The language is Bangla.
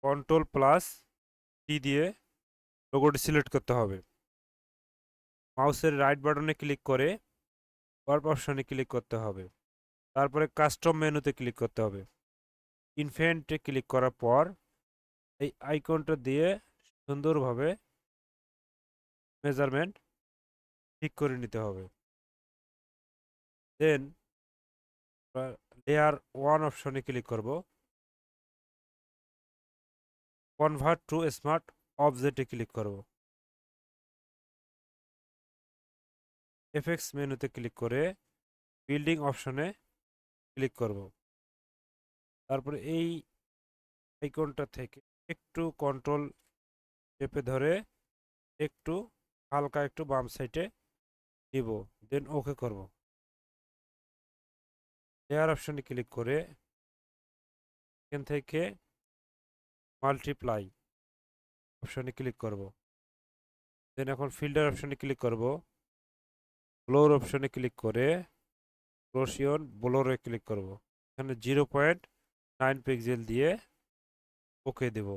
Ctrl+T দিয়ে লোগোটি সিলেক্ট করতে হবে। মাউসের রাইট বাটনে ক্লিক করে ওয়ার্প অপশনে ক্লিক করতে হবে। তারপরে কাস্টম মেনুতে ক্লিক করতে হবে। ইনফেন্টে ক্লিক করার পর এই আইকনটা দিয়ে সুন্দরভাবে মেজারমেন্ট ঠিক করে নিতে হবে। দেন লেয়ার 1 অপশনে ক্লিক করব। কনভার্ট টু স্মার্ট অবজেক্টে ক্লিক করব। এফেক্টস মেনুতে ক্লিক করে বিল্ডিং অপশনে ক্লিক করব। তারপরে এই আইকনটা থেকে একটু কন্ট্রোল চেপে ধরে একটু হালকা একটু বাম সাইডে নিব, দেন ওকে করব। লেয়ার অপশনে ক্লিক করে এখান থেকে মাল্টিপ্লাই অপশনে ক্লিক করব। দেন এখন ফিল্টার অপশনে ক্লিক করব। ব্লোর অপশনে ক্লিক করে রোশিয়ন ব্লোরে ক্লিক করব। এখানে 0.9 পিক্সেল দিয়ে ওকে দেব।